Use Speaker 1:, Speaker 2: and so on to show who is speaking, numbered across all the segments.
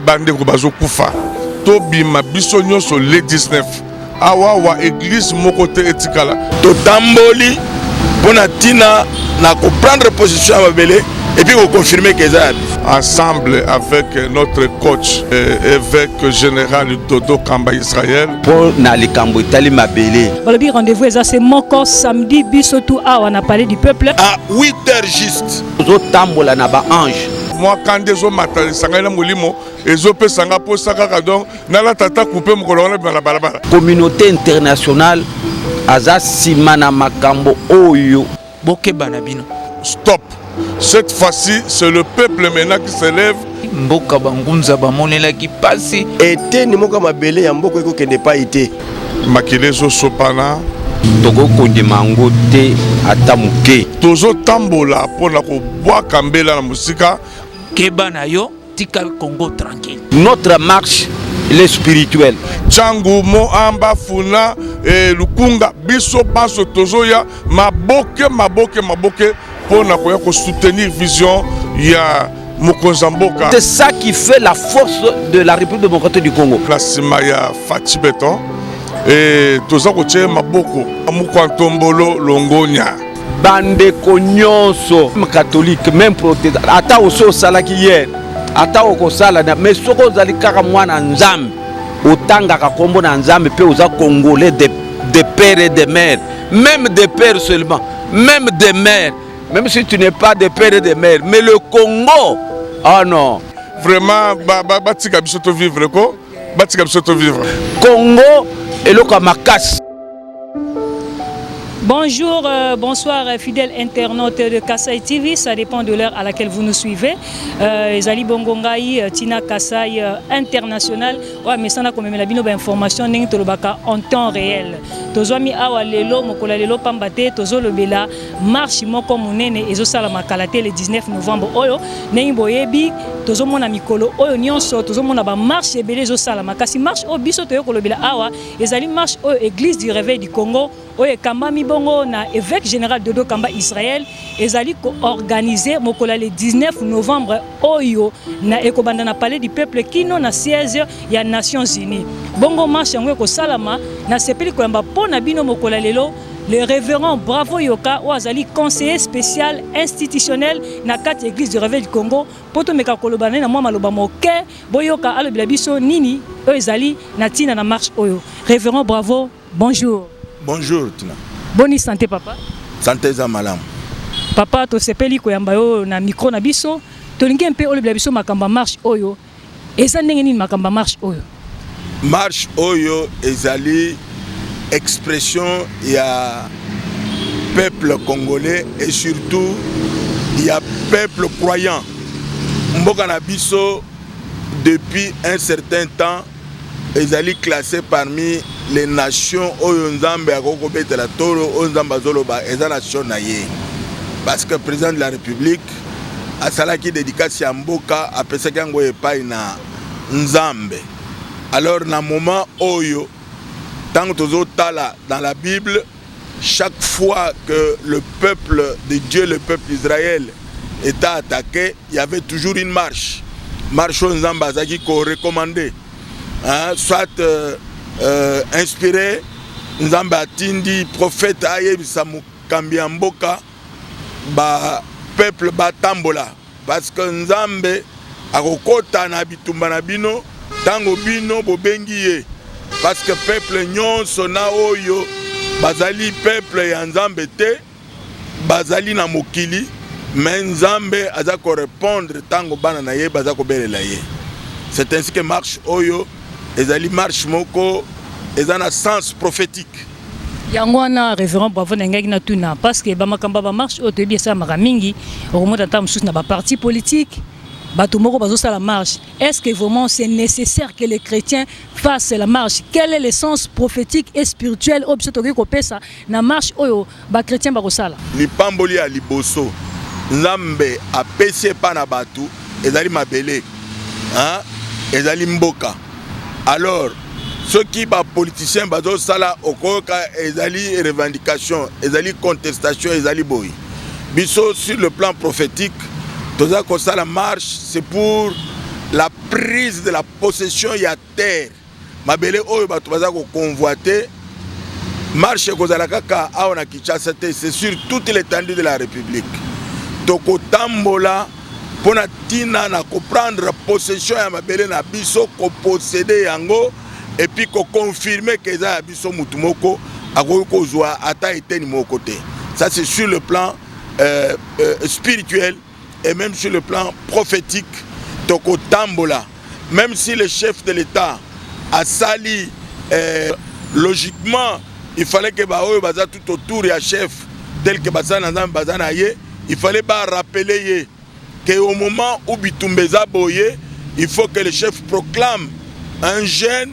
Speaker 1: bandeko bazo kufa to bima biso nyonso le 19 awa église moko te etikala
Speaker 2: to tamboli pona tina na comprendre position ya babele et puis on confirmer que ça
Speaker 1: ensemble avec notre coach évêque général Dodo Kamba Israël
Speaker 2: pour na likambo itali mabele.
Speaker 3: Le rendez-vous est c'est moko samedi biso tout on a parlé du peuple
Speaker 2: à 8h juste zo tambola na ba ange
Speaker 1: moi quand des hommes matali sangana molimo ezo pe sanga po saka donc na la tata couper mokolo na balabala
Speaker 2: communauté internationale aza simana makambo oyo
Speaker 4: bokeba na bino
Speaker 1: stop. Cette fois-ci, c'est le peuple maintenant qui s'élève.
Speaker 4: Mboka bangunza bamonela ki pasi.
Speaker 2: Ete ni moka mabele ya mboko eko kende pa ite.
Speaker 1: Makilezo sopana.
Speaker 2: Togo konde mango te atamuke.
Speaker 1: Tozo tambola pona ko boa kambela na musika.
Speaker 4: Keba na yo tika Congo tranquille.
Speaker 2: Notre marche est spirituelle.
Speaker 1: Changu mo amba funa lukunga biso baso tozo ya maboke. Pour soutenir vision ya Mokonzamboka.
Speaker 2: C'est ça qui fait la force de la République démocratique du Congo.
Speaker 1: La Simaya Fati Beton et toza koche maboko Mukwantombolo Longonia.
Speaker 2: Bande konyonso catholique même protestant ata oso sala ki hier ata okosala mais soko zali kaka mwana nzambe otanga ka kombo na nzambe pe oza congolais de père et de mère même de père seulement même de mère. Même si tu n'es pas de père et de mère, mais le Congo, oh non.
Speaker 1: Vraiment, batika bisoto vivre ko, batika bisoto vivre.
Speaker 2: Congo et le Kamakas.
Speaker 3: Bonjour, bonsoir fidèles internautes de Kasai TV, ça dépend de l'heure à laquelle vous nous suivez. Zali Bongongai, Tina Kasai International, ouais, mais ça n'a quand même la bino information en temps réel. Tozomi awa lelo mokola lelo pambate tozo lobela marche moko munene ezo sala makalate le 19 novembre oyo nengi boyebi tozo mona mikolo oyo nyonso tozo mona ba marche ebele ezo sala makasi marche o biso toyo kolobela awa ezali marche oyo église du réveil du Congo oyo kamba mibongo na évêque général Dodo Kamba Israël ezali ko organiser mokola le 19 novembre oyo na ekobanda na palais du peuple kino na siège ya Nations Unies bongo marche yango ko salama na sepeli ko yamba pona bino mokola lelo le révérend Bravo Yoka Ouazali conseiller spécial institutionnel na 4 églises du réveil du Congo poto meka kolobana na mwa maloba moke boyoka alobela biso nini ezali na tina na marche oyo révérend Bravo bonjour.
Speaker 2: Bonjour Tina.
Speaker 3: Bonne santé papa.
Speaker 2: Santé za malam.
Speaker 3: Papa to sepeli ko yamba yo na micro na biso to lingi mpe olobela biso makamba marche oyo eza ndenge nini makamba marche oyo.
Speaker 2: Marche oyo ezali expression ya peuple congolais et surtout ya peuple croyant. Mboka na biso depuis un certain temps ezali classé parmi les nations oyo nzambe akoko betela tolo oyo nzambe azoloba eza nation na ye parce que président de la République asalaki dédicace ya mboka apesaki yango epai na nzambe. Alors na moment oyo tant que tala dans la Bible chaque fois que le peuple de Dieu, le peuple d'Israël était attaqué, il y avait toujours une marche oyo nzambe azaki ko recommander. Soit inspiré nzambe atindi prophète ayebisa mokambi ya mboka ba peuple batambola parce que nzambe akokota na bitumba na bino tango bino bobengi ye parce que peuple nyonso na oyo bazali peuple ya nzambe te bazali na mokili mais nzambe aza ko répondre tango bana na ye baza ko belela ye. C'est ainsi que marche oyo ezali marche moko ezana sens prophétique.
Speaker 3: Yango na révérend Bravo nengaki na tuna parce que ba makamba ba marche oyo toyebi esa maka mingi okomota ta mususu na ba parti politique bato moko bazo sala marche. Est-ce que vraiment c'est nécessaire que les chrétiens fassent la marche? Quel est le sens prophétique et spirituel oyo biso tokoki kopesa na marche oyo ba chrétien ba kosala?
Speaker 2: Lipamboli ya liboso nzambe apesi epa na bato ezali mabele ezali mboka. Alors, ceux qui sont politiciens, ezali revendication, ezali contestation, ezali boy. Biso sur le plan prophétique, la marche, c'est pour la prise de la possession ya terre mabele oyo bato baza ko convoiter marche kozala kaka awa na Kinshasa te, c'est sur toute l'étendue de la République. Toko tambola pona tina na comprendre possession ya mabele na biso ko posséder yango et puis ko confirmer que za biso mutu moko akoki kozwa ata eteni moko te. Ça c'est sur le plan spirituel et même sur le plan prophétique. Toko tambola, même si le chef de l'État a sali logiquement, il fallait que Baoyo baza tout autour ya chef tel que Bazana Bazana ye, il fallait pas rappeler que au moment où Bitumbeza boye, il faut que le chef proclame un jeûne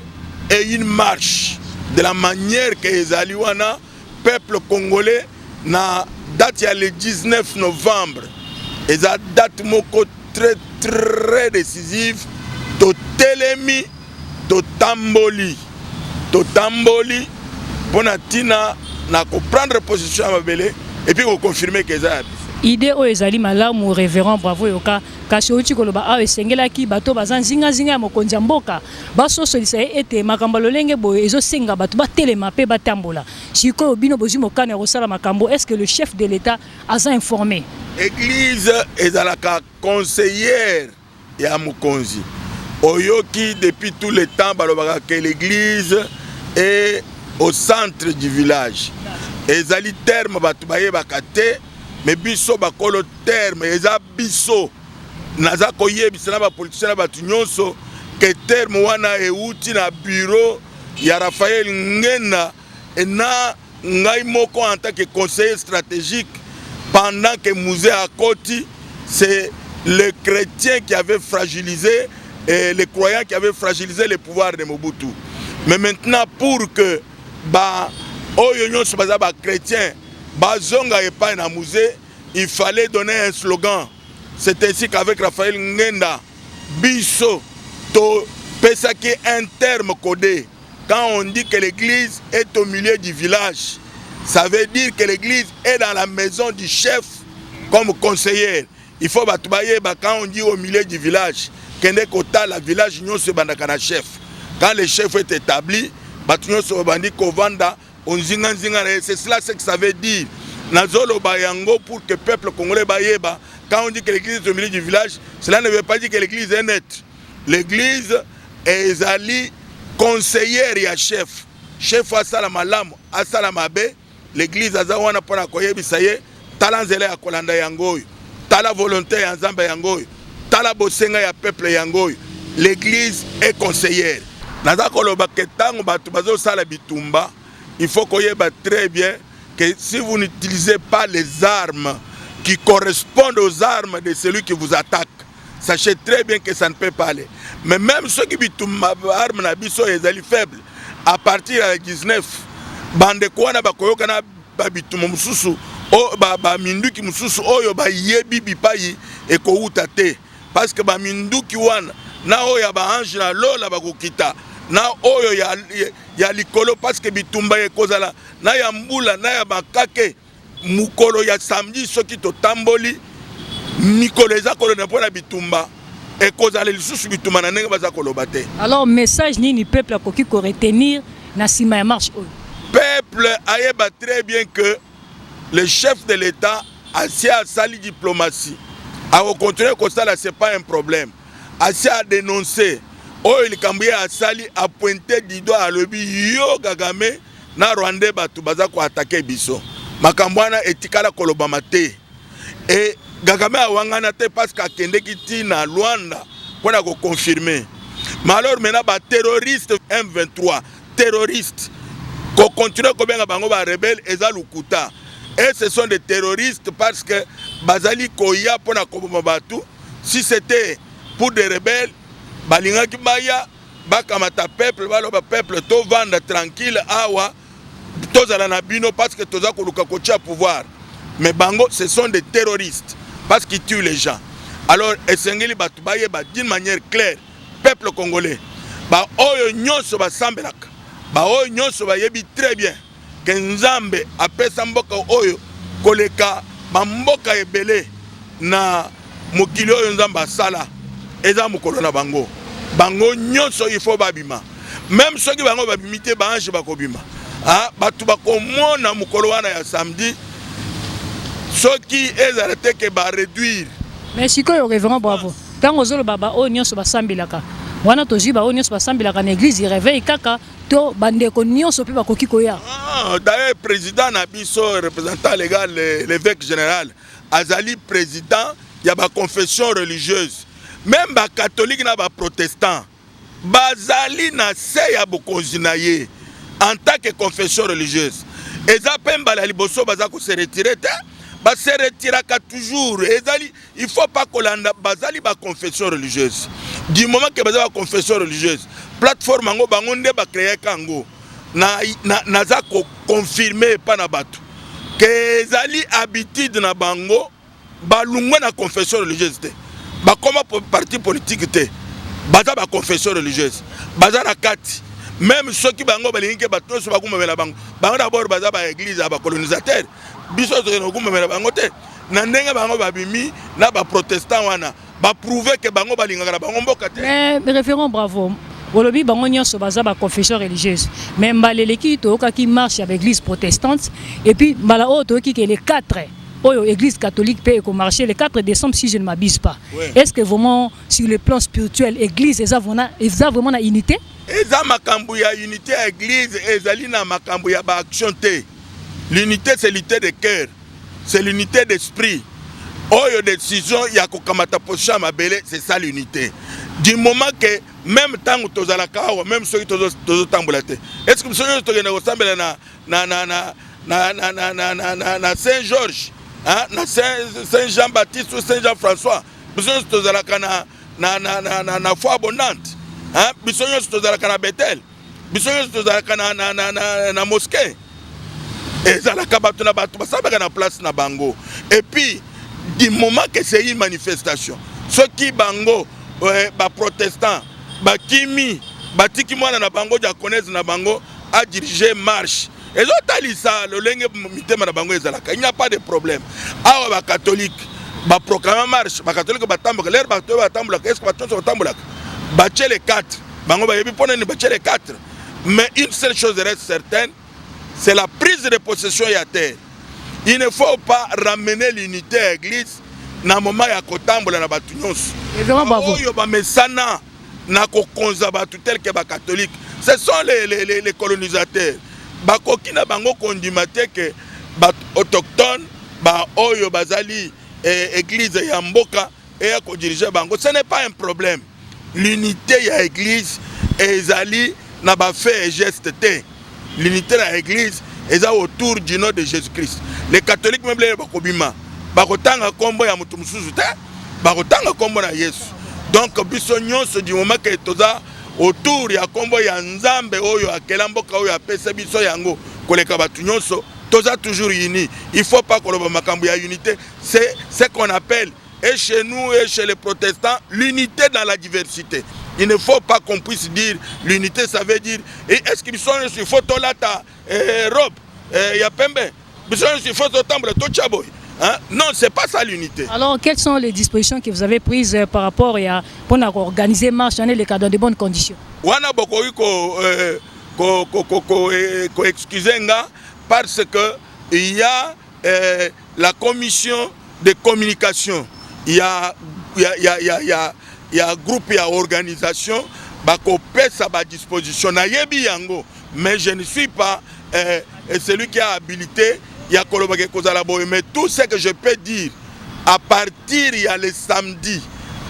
Speaker 2: et une marche de la manière que ezali wana peuple congolais na date ya le 19 novembre. Et ça date moko très très décisive to telemi to tamboli pona tina na comprendre position ya mabele et puis ko confirmer que ça
Speaker 3: idée o ezali malamu révérend bravo yoka kasi outi koloba a esengelaki bato bazanzinga zinga mokonzi mboka baso solisa ete makambo lolenge boye ezosenga bato batelema pe batambola siko bino bozi mokana rosala makambo. Est-ce que le chef de l'État a informé?
Speaker 2: Église ezalaka conseillère ya mokonzi oyoki depuis tout le temps balobaka que l'église est au centre du village. Ezali terme batu bayebaka te, mais biso bakolo terme eza biso naza koyebisa na bapoliticien na batu nyonso que terme wana euti na bureau ya Raphaël Ngenda na ngai moko en tant que conseiller stratégique pendant que Mouzé Akoti, c'est le chrétien qui avait fragilisé et les croyants qui avaient fragilisé le pouvoir de Mobutu. Mais maintenant, pour que chrétiens bazonga epai na Mouzé, il fallait donner un slogan. C'est ainsi qu'avec Raphaël Ngenda, biso to pesaki un terme codé. Quand on dit que l'église est au milieu du village, ça veut dire que l'église est dans la maison du chef comme conseiller. Il faut batubaye quand on dit au milieu du village, kende kota la village nyon se bandaka na chef. Quand le chef est établi, batunyo se bandi kovanda onzinga nzinga, c'est cela ce que ça veut dire. Nazolo bayango pour que le peuple congolais bayeba. Quand on dit que l'église est au milieu du village, cela ne veut pas dire que l'église est nette. L'église est ali conseillère ya chef. Chef asala malamu, asala mabe, l'église azawana pona koyebisa ye talanzela ya kolanda yangoyo, tala volonté ya nzambe yangoyo, tala bosenga ya peuple yangoyo. L'église est conseillère. Naza koloba ke tango batu bazo sala bitumba, il faut koyeba très bien que si vous n'utilisez pas les armes qui correspondent aux armes de celui qui vous attaque, sachez très bien que ça ne peut pas aller. Mais même ceux qui bitumba armes na biso ezali faible, à partir de 19 bande kwana bakoyoka na babituma mususu o ba minduki mususu oyo ba yebi bipai ekouta te, parce que ba minduki wana na oyo ba ange na lola bakokita na oyo ya likolo, parce que bitumba ekozala na ya mbula na ya bakake mukolo ya samedi soki to tamboli mikolo eza kolona pona bitumba ekozala lisusu bitumba na ndenge baza koloba te.
Speaker 3: Alors message nini peuple akoki ko retenir na sima ya marche oyo?
Speaker 2: Peuple ayeba très bien que le chef de l'État a sali diplomatie. A continuer comme ça, c'est pas un problème. A dénoncé. Oh, il cambia a sali a pointé du doigt à l'obi yo Kagame na Rwanda batu baza ko attaquer biso. Makambwana etikala kolobama te. Et Kagame a wangana te parce qu'a kende kiti na Rwanda pour la confirmer. Mais alors maintenant ba terroriste M23, terroriste qu'on continue comme un bango ba rebelle eza lukuta. Et ce sont des terroristes parce que bazali koya pona koboma batu. Si c'était pour des rebelles, balinga ki baya bakamata peuple baloba peuple to vanda tranquille awa tozala na bino parce que toza koluka kocha pouvoir. Mais bango ce sont des terroristes parce qu'ils tuent les gens. Alors esengeli batu baye ba d'une manière claire peuple congolais ba oyo nyonso ba sambelaka ba oyo nyonso ba yebi très bien que Nzambe apesa mboka oyo koleka ba mboka ebele na mokili oyo Nzambe asala eza mokolo na bango. Bango nyonso il faut babima. Même ceux qui bango babimité bange bakobima. Ah, batu bakomona mokolo wana ya samedi. Ceux qui ezarete ke ba réduire.
Speaker 3: Mais si que révérend bravo. Tant aux autres baba o nyonso basambilaka. Wana toji ba o nyonso basambilaka na église il réveille kaka to bandeko nyonso pe bakoki koya.
Speaker 2: Ah, d'ailleurs président na biso représentant légal l'évêque général azali président ya ba confession religieuse. Même ba catholique na ba protestant bazali na se ya bokonzi na ye en tant que confession religieuse. Eza pemba la liboso baza ko se retirer te. Ba se retiraka toujours. Ezali il faut pas kolanda bazali ba confession religieuse. Du moment que baza ba confession religieuse, plateforme ngo bango nde ba créer kango na za ko confirmer pa na batu. Que ezali habitude na bango balungwa na confession religieuse te. Ba koma parti politique te. Baza ba confession religieuse. Baza na kati. Même ceux qui bango balingi bato so bakumela bango. Bango d'abord baza ba église ba colonisateur. Biso to no kumela bango te. Na ndenge bango babimi na ba protestant wana ba prouver que bango balinga na bango mboka te.
Speaker 3: Mais référent bravo. Olobi bango nyonso baza ba confession religieuse. Mais mbaleleki to ki marche avec l'église protestante et puis mbala oto ki que les 4 église catholique peut marcher le 4 décembre si je ne m'abuse pas. Ouais. Est-ce que vraiment sur le plan spirituel l'église est vraiment na unité?
Speaker 2: Eza makambu ya unité à l'église ezali na makambu ya ba action te. L'unité c'est l'unité de cœur. C'est l'unité d'esprit. Oyo décision ya kokamata posha mabele c'est ça l'unité. Du moment que même temps tozala kawa même ceux qui tozo tambola te. Est-ce que nous sommes togenda kosambela na Saint-Georges, hein, na Saint Jean-Baptiste ou Saint Jean-François. Nous sommes tozala na foi abondante. Hein, nous sommes tozala na Bethel. Nous sommes tozala na mosquée. Et ça la kabatu na batu basabaka na place na bango. Et puis du moment que c'est une manifestation, ceux qui bango ba protestants, ba kimi, ba tiki mwana na bango diaconese na bango a dirigé marche. Et l'autre le lenge mitema na bango ezalaka. Il n'y a pas de problème. Awa ba catholique ba proclamer marche, ba catholique ba tambola, l'air ba to ba tambola, est-ce que ba tonso ba tambola? Ba les 4. Bango ba yebi pona ni ba les 4. Mais une seule chose reste certaine, c'est la prise de possession à terre. Il ne faut pas ramener l'unité à l'église na moment ya kotambola na batu nyonso. Oyo ba mesana na kokonza batu tel que ba catholique. Ce sont les colonisateurs. Ba kokina bango kondimate que ba autochtone ba oyo bazali église ya mboka et ya ko diriger bango. Ce n'est pas un problème. L'unité ya église ezali na ba fait et geste te. L'unité de l'église est autour du nom de Jésus-Christ. Les catholiques même les bakobima, bakotanga kombo ya mutu mususu te, bakotanga kombo na Yesu. Donc biso nyonso du moment que toza autour ya kombo ya Nzambe oyo akela mboka oyo apesa biso yango koleka batu nyonso, toza toujours unis. Il faut pas koloba makambo ya unité, c'est ce qu'on appelle et chez nous et chez les protestants l'unité dans la diversité. Il ne faut pas qu'on puisse dire l'unité, ça veut dire est-ce qu'ils sont sur photo là ta robe ya pembe, ils sont sur photo tambour to chaboy. Hein? Non, c'est pas ça l'unité.
Speaker 3: Alors, quelles sont les dispositions que vous avez prises par rapport à pour organiser marche dans les cas dans de bonnes conditions?
Speaker 2: Wana boko ko excuser nga parce que il y a la commission de communication, il y a groupe, il y a organisation, bako pesa ba disposition na yebi yango, mais je ne suis pas celui qui a habilité ya kolobake kozala boy, mais tout ce que je peux dire à partir il y a le samedi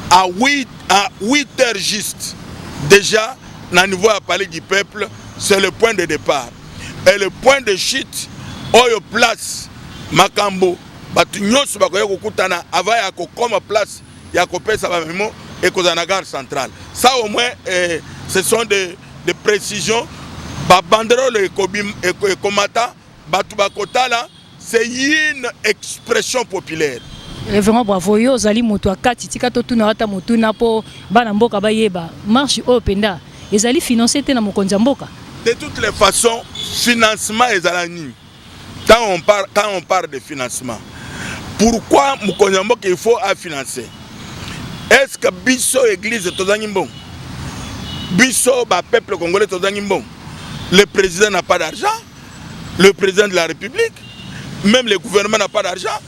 Speaker 2: à 8h juste déjà na niveau à parler du peuple, c'est le point de départ et le point de chute oyo place makambo batu nyonso bakoya kokutana avant ya kokoma place ya kopesa ba memo et kozana gare centrale. Ça au moins ce sont des précisions. Ba banderole et komata batu bakotala, c'est une expression populaire.
Speaker 3: Révérend bravo yo zali moto akati tika to tuna ata moto na po bana mboka bayeba marche openda ezali financé te na mokonza mboka.
Speaker 2: De toutes les façons, financement ezalani. Quand on parle de financement, pourquoi mokonza mboka il faut à financer? Est-ce que biso église tozangi mbongo? Biso ba peuple congolais tozangi mbongo? Le président n'a pas d'argent, le président de la République, même le gouvernement n'a pas d'argent.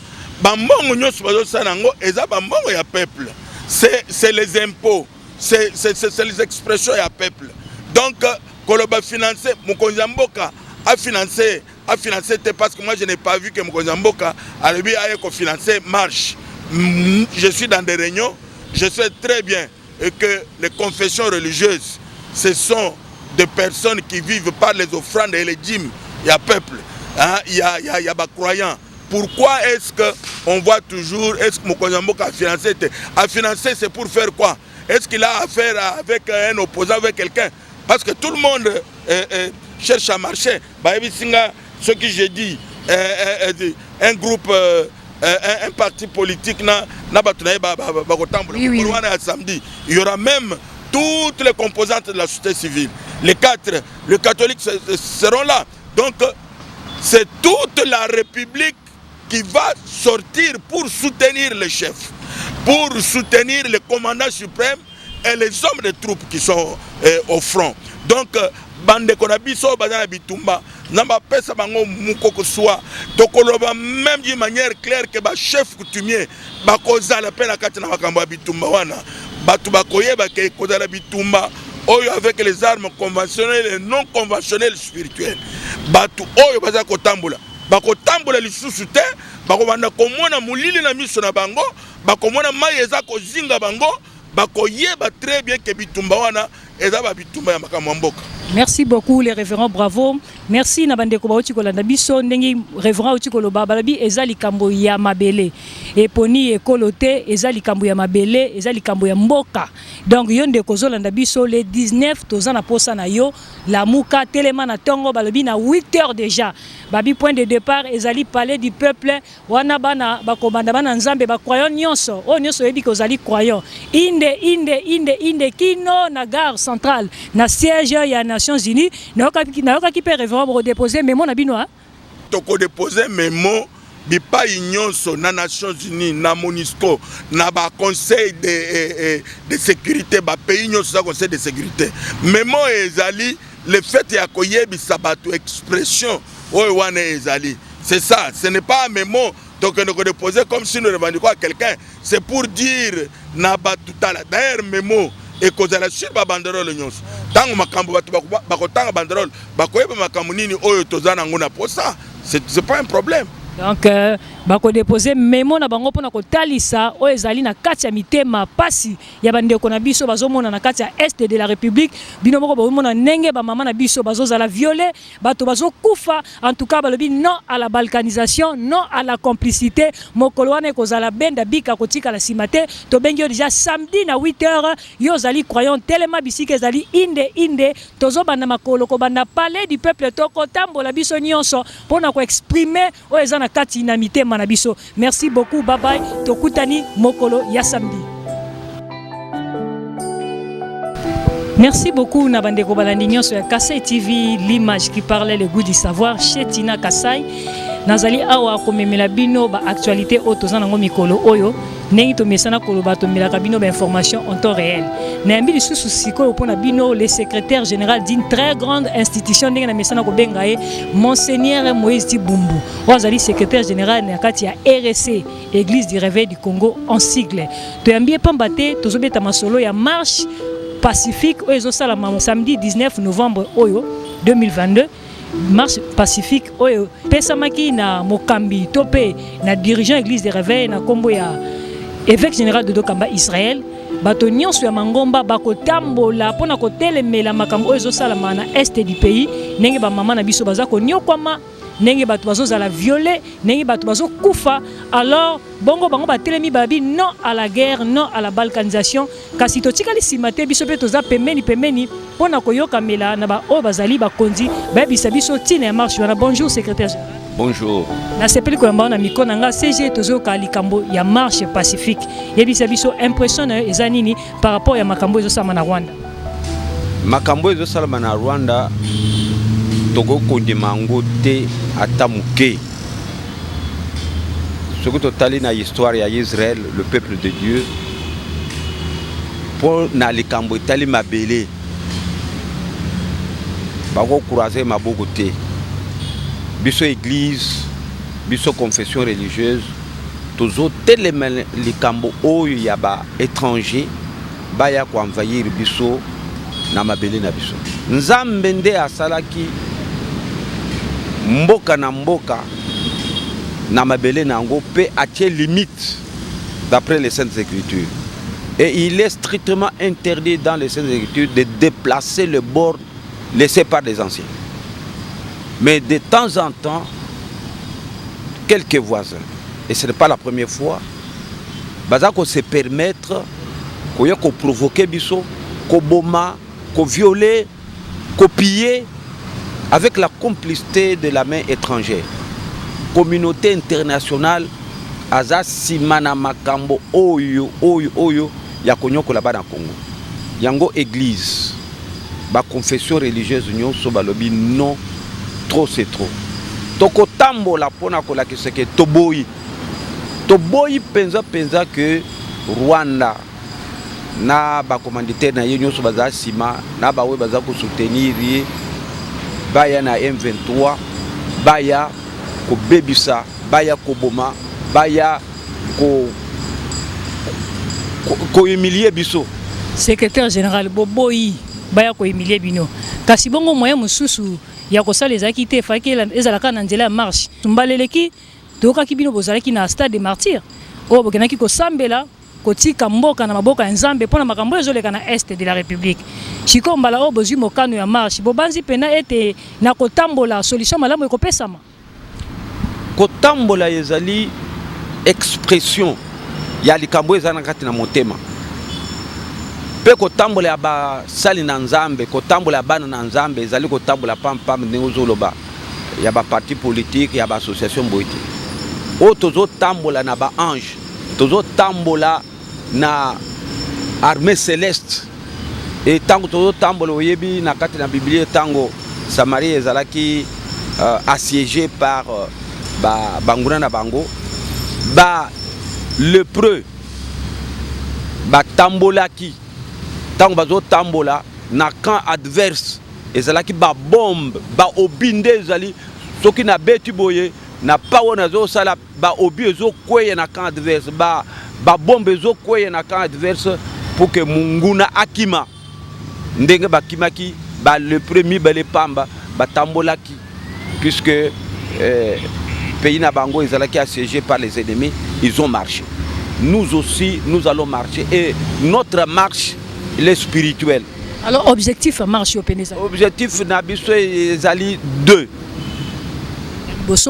Speaker 2: Bambongo nyonso bazosala nango eza bambongo ya peuple. C'est les impôts, c'est les expressions ya peuple. Donc koloba financer mokonzi ya mboka a financé parce que moi je n'ai pas vu que mokonzi ya mboka alobi aye ko financer marche. Je suis dans des réunions, je sais très bien que les confessions religieuses, ce sont des personnes qui vivent par les offrandes et les dîmes. Il y a peuple, il y a des croyants. Pourquoi est-ce qu'on voit toujours, est-ce que mokonzi ya mboka a financé? A financé, c'est pour faire quoi? Est-ce qu'il a affaire avec un opposant, avec quelqu'un? Parce que tout le monde cherche à marcher. Ce que j'ai dit, un groupe, un parti politique, samedi, il y aura même toutes les composantes de la société civile. Les catholiques seront là. Donc, c'est toute la République qui va sortir pour soutenir les chefs, pour soutenir les commandants suprêmes et les hommes de troupes qui sont au front. Donc, bande konabiso bazana bitumba, namba pesa bango mukoko soit, tokoloba même d'une manière claire que ba chef coutumier, ba kozala pe na kati na makambo bitumba wana, batu bakoyeba ke kozala bitumba oyo avec les armes conventionnelles et non conventionnelles spirituelles. Batu oyo baza kotambola, bakotambola lisusu te, bakobanda komona mulili na miso na bango, bakomona mai eza kozinga bango. Très bien que bitumba wana eza ba bitumba ya makambo mboka.
Speaker 3: Merci beaucoup les révérends, bravo. Merci Nabande Kobauchi Kolanda biso ndengi révérend Uchi Koloba balabi eza likambo ya mabele. Eponi ekolote eza likambo ya mabele, eza likambo ya mboka. Donc yonde kozolanda biso le 19 tozana posa na yo la muka telema na tongo balabi na 8h déjà. Babi point de départ ezali palais du peuple wana bana bakobanda bana nzambe ba croyant nyonso. O nyonso yebi kozali croyant. Inde kino na gare centrale na siège ya Nations Unies na okaki pe révérend pour déposer mémo na binoa
Speaker 2: toko déposer mémo bipa nyonso na Nations Unies na MONUSCO na ba conseil de sécurité ba pays nyonso za conseil de sécurité mémo ezali le fait ya koyebisa bato expression oyo wana ezali. C'est ça, ce n'est pas un mémo donc on déposer comme si nous revendiquions à quelqu'un, c'est pour dire na batutala d'ailleurs mémo et kozala sur ba banderole nyonso tango makambo batu bakotanga banderole bakoyeba makambo nini oyo tozana ngona posa, c'est pas un problème.
Speaker 3: Donc bako déposer mémo na bango pona kotalisa o ezali na kati ya mitema pasi ya bandeko na biso bazomona na kati ya est de la République bino moko bazomona ndenge ba mama na biso bazozala violé bato bazokufa. En tout cas balobi non à la balkanisation, non à la complicité. Mokolo wana kozala benda bika kotika la simate to bengi déjà samedi na 8h yo zali croyant tellement bisika ezali inde tozobanda makolo ko banda palais du peuple toko tambola biso nyonso pona ko exprimer o ezana kati na mitema na biso. Merci beaucoup, bye bye. Tokutani mokolo ya samedi. Merci beaucoup Nabandeko Balandi nyonso ya Kasai TV, l'image qui parlait le goût du savoir chez Tina Kasai. Nazali awa komemela bino ba actualité otozana ngo mikolo oyo nengi to mesana koloba to melaka bino ba information en temps réel. Na mbi lisusu siko pona bino le secrétaire général d'une très grande institution nengi na mesana ko bengae Monseigneur Moïse Tibumbu. Ozali secrétaire général na kati ya RSC, Église du Réveil du Congo en sigle. To yambie pambate tozobeta masolo ya marche pacifique oyo salama samedi 19 novembre oyo 2022. Marche pacifique oyo pesamaki na mokambi topé na dirigeant église de réveil na kombo ya évêque général de Dokamba Israël bato nyonso ya mangomba bakotambola pona kotelemela makambo oyo salama na est du pays nenge ba mama na biso bazako nyokwama nenge bato bazozala violé nenge bato bazokufa. Alors bongo bango batelemi babi non à la guerre, non à la balkanisation. Kasi totikali simate biso pe toza pemeni pona koyoka mela na ba o bazali bakonzi ba bisa biso tina ya marche wana. Bonjour secrétaire général.
Speaker 5: Bonjour.
Speaker 3: Na sepeli ko mbana mikona nga CG tozoka likambo ya marche pacifique. Yebisa biso impression na eza nini par rapport ya makambo ezo sama na Rwanda.
Speaker 5: Makambo ezo sama na Rwanda togo kondemango te atamuke. Ce que totali na histoire ya Israël, le peuple de Dieu, pour na likambo etali mabele bako croiser maboko te biso église biso confession religieuse tozo telema likambo oyo ya ba étranger baya ko envahir biso na mabele na biso nzambe nde asalaki mboka na mboka na mabele nango pe atie limite d'après les Saintes Écritures. Et il est strictement interdit dans les Saintes Écritures de déplacer le bord laissé par les anciens. Mais de temps en temps, quelques voisins, et ce n'est pas la première fois, bazako se permettre ko provoquer biso, ko boma, ko violer, ko piller avec la complicité de la main étrangère. Communauté internationale aza simana makambo oyo ya konyoko la bana Congo. Yango église ba confession religieuse nyonso balobi non, trop c'est trop. Toko tambola pona ko la kiseke toboyi penza que Rwanda na ba commanditaire na ye nyonso baza sima na ba we baza ko soutenir baya na M23 baya ko bebisa baya ko boma baya ko humilier biso.
Speaker 3: Secrétaire général boboyi baya ko humilier bino kasi bongo moyen mususu ya kosala ezaki te fakela ezalaka na nzela ya marche tumbaleleki tokaki bino bozalaki na stade des martyrs o bokenaki kosambela kotika mboka na maboka ya nzambe mpona makambo ezoleka na est de la république chikombala o bozwi mokano ya marche bobanzi pena ete na kotambola solution malamu ekopesama
Speaker 5: kotambola ezali expression ya likambo ezana kati na motema pe kotambola ya ba sali na nzambe kotambola bana na nzambe ezali kotambola pam ndengozoloba ya ba parti politique ya ba association boite o tozo tambola na ba ange tozo tambola na armée céleste et tango tozo tambola oyebi na kati na Biblia tango Samarie ezalaki assiégé par banguna na bango ba lépreux ba tambolaki tango bazo tambola na camp adverse ezalaki ba bombe ba obinde ezali soki na beti boye na pawo na zo sala ba obi ezo kweye na camp adverse ba bombe ezo kweye na camp adverse pour que munguna akima ndenge bakimaki ba le premier ba le pamba ba tambolaki puisque pays na bango ezalaki assiégé par les ennemis, ils ont marché. Nous aussi nous allons marcher et notre marche elle est spirituelle.
Speaker 3: Alors objectif marche au Pénéza.
Speaker 5: Objectif na biso ezali 2.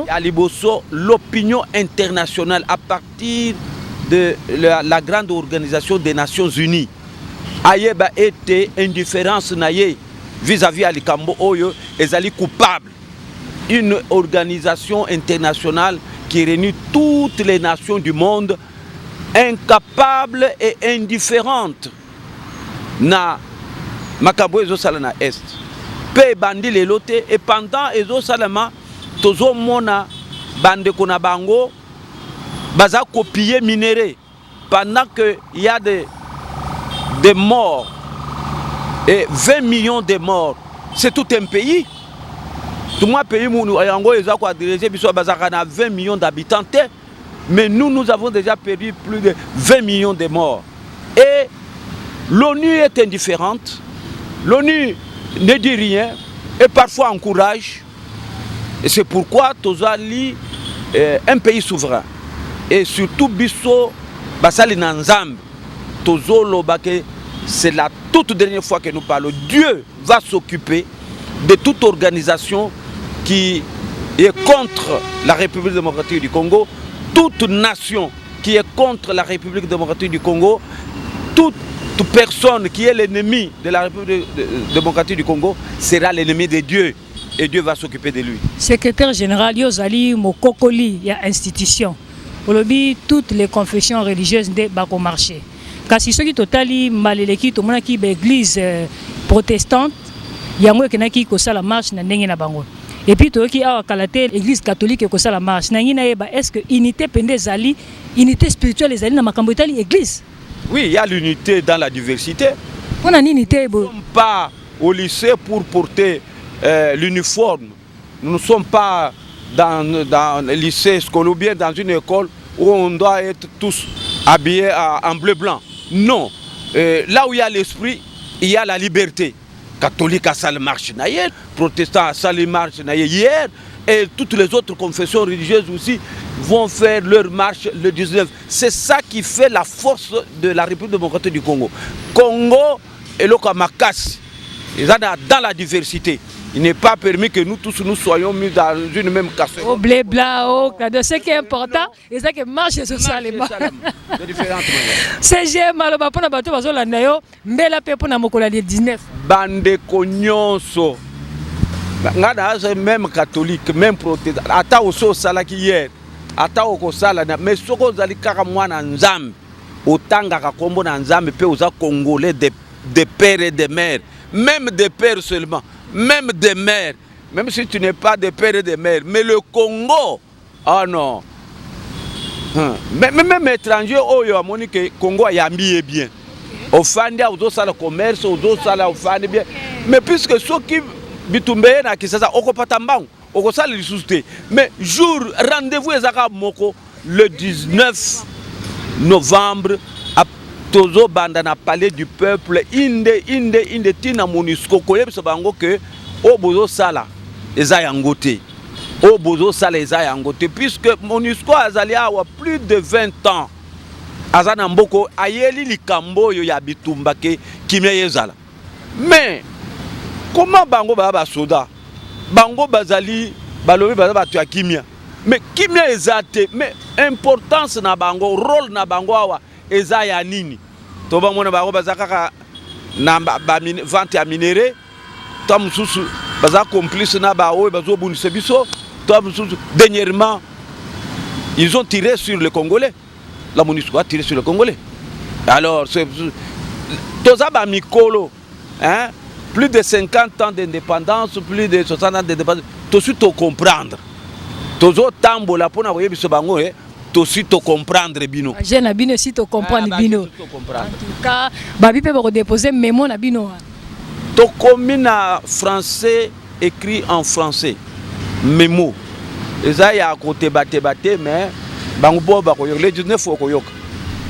Speaker 5: Aliboso l'opinion internationale à partir de la grande organisation des Nations Unies. Ayeba été indifférence naye vis-à-vis alikambo oyo ezali coupable. Une organisation internationale qui réunit toutes les nations du monde, incapables et indifférentes na makambo ezo sala na est pe bandi lelote et pendant ezo salama tozo mona bande kona bango baza copier minéré pendant que il y a des morts et 20 millions de morts, c'est tout un pays. Tout le pays yango eza ko diriger biso bazaka na 20 millions d'habitants, mais nous avons déjà perdu plus de 20 millions de morts. Et l'ONU est indifférente, l'ONU ne dit rien et parfois encourage. Et c'est pourquoi tozali un pays souverain et surtout biso basali na nzambe tozolo bake c'est la toute dernière fois que nous parlons. Dieu va s'occuper de toute organisation qui est contre la République démocratique du Congo, toute nation qui est contre la République démocratique du Congo, toute personne qui est l'ennemi de la République démocratique du Congo sera l'ennemi de Dieu et Dieu va s'occuper de lui.
Speaker 3: Secrétaire général Yozali Mokokoli, il y a institution. Aujourd'hui, toutes les confessions religieuses de Bako marché. Kasi ceux qui totali maleleki to mona ki l'église protestante yango kenaki ko sala marche na ndenge na bango. Et puis to ki awa kalate l'église catholique ko sala marche na ngina yeba est-ce que unité pende zali unité spirituelle ezali na makambo etali église.
Speaker 5: Oui, il y a l'unité dans la diversité.
Speaker 3: On a une unité.
Speaker 5: Nous ne sommes pas au lycée pour porter l'uniforme. Nous ne sommes pas dans le lycée scolaire ou bien dans une école où on doit être tous habillés en bleu-blanc. Non. Là où il y a l'esprit, il y a la liberté. Catholique à salle marche hier, protestant à salle marche hier, et toutes les autres confessions religieuses aussi vont faire leur marche le 19. C'est ça qui fait la force de la République démocratique du Congo. Congo et le Kamakasi, dans la diversité. Il n'est pas permis que nous tous nous soyons mis dans une même casserole.
Speaker 3: Au blé blanc, au cadeau. Ce qui est important, c'est ça qui marche sur ça. De différentes manières. C'est j'aime alors pour na bateau bazo la nayo, mais la paix pour na mokola le 19.
Speaker 5: Bande konyonso. Ngada même catholique, même protestant. Ata oso sala ki hier. Ata oko sala na mais soko zali kaka mwana nzambe. Otanga ka kombo na nzambe pe oza congolais de père et de mère, même des pères seulement. Même des mères, même si tu n'es pas de père et de mère, mais le Congo, oh non. Même étranger, oh yo, Monique, Congo a mis bien. Au fan, au sala commerce, au sala au fan bien. Mais puisque ceux qui bitumbe na kisasa, oko patambang, oko sala lisouté. Mais jour rendez-vous ezaka moko le 19 novembre. Tozo banda na palais du peuple inde tina MONUSCO koyebisa bango ke o bozo sala eza yangote o bozo sala eza yangote puisque MONUSCO azali awa plus de 20 ans azana mboko ayeli likambo yo ya bitumba ke kimia yezala. Mais comment bango ba soda bango bazali balobi bazaba tu ya kimia, mais kimia ezate, mais importance na bango, rôle na bango awa eza ya nini? Toba mona bango bazaka na vente ya minéraux, to mususu baza complice na ba oyo bazo bunisa biso, to mususu dernièrement ils ont tiré sur les Congolais. La MONUSCO a tiré sur les Congolais. Alors c'est toza ba mikolo, hein, plus de 50 ans d'indépendance, plus de 60 ans d'indépendance, to suto comprendre. Tozo tambola pona boye biso bango aussi te comprendre bino.
Speaker 3: J'ai na bino si te comprendre bino. En tout cas, babi peut redéposer mémo na bino.
Speaker 5: To commune français écrit en français. Mémo. Eza ya côté baté mais bango boba ko le 19 faut ko yoka.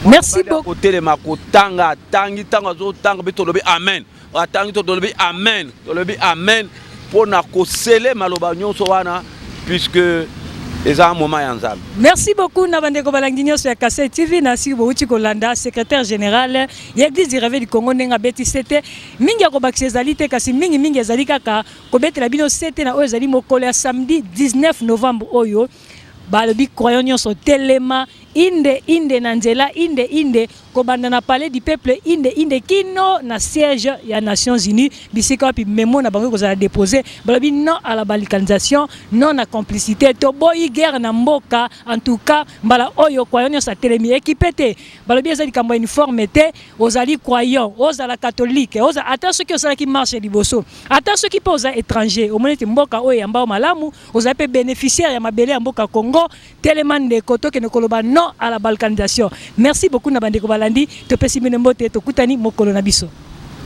Speaker 3: Merci beaucoup.
Speaker 5: Côté le makotanga tangi tanga zo tanga beto lobi amen. Atangi to lobi amen. To lobi amen pour na ko sele maloba nyonso wana puisque
Speaker 3: merci beaucoup Nabandeko Balangigno sur Kassai TV. Nasi Bouti Kolanda, secrétaire général l'église du réveil du Congo Nenga Beti Sete mingi ko bakse zalite kasi mingi ezali kaka ko betela bino sete na oyo ezali mokolo ya samedi 19 novembre oyo balobi croyants sur telema inde na nzela inde kobanda na palais du peuple inde kino na siège ya Nations Unies bisika pi memo na bango kozala déposer balobi non à la balkanisation, non à complicité to boyi guerre na mboka. En tout cas mbala oyo croyants sa telemi équipé balobi ezali kambo uniforme te ozali croyant ozala catholique oza ata ceux qui osala qui marche liboso ata ceux qui posa étranger au monete mboka oyo yamba malamu ozali pe bénéficiaire ya mabele ya mboka Congo telema de koto ke koloba non à la balkanisation. Merci beaucoup Nabandeko Balandi to pesi mbote to kutani mokolo na biso.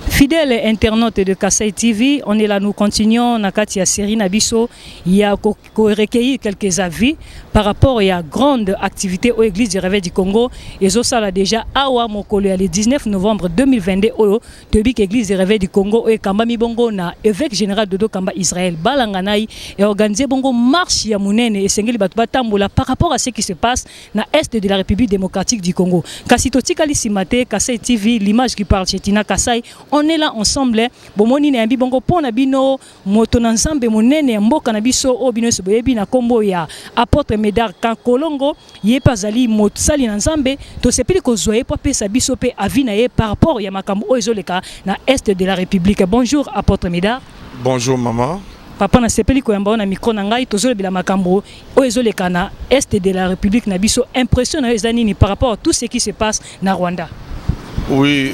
Speaker 3: Fidèles internautes de Kassai TV, on est là, nous continuons na kati ya série Nabiso. Il y a recueilli quelques avis par rapport à la grande activité aux églises du réveil du Congo. Et ça là déjà awa mokolo le 19 novembre 2022 oyo tobik église du réveil du Congo et Kamba Mibongo na évêque général Dodo Kamba Israël Balanganai et organisé bongo marche ya munene et sengeli batu batambola par rapport à ce qui se passe na est de la République démocratique du Congo. Kasito tikali simate Kassai TV, l'image qui parle chez Tina Kassai. On est là ensemble, bomoni na bongo pona bino moto na nzambe monene ya mboka na biso o bino se boyebi na kombo ya apôtre Médard Kankolongo ye pazali motsali na nzambe to sepeli ko zoye po pesa biso pe avina ye par rapport ya makambo o ezoleka na est de la République. Bonjour apôtre Médard.
Speaker 1: Bonjour maman.
Speaker 3: Papa na sepeli ko yamba na micro na ngai tozolebila makambo o ezoleka na est de la République na biso impression na ezanini par rapport à tout ce qui se passe na Rwanda.
Speaker 1: Oui,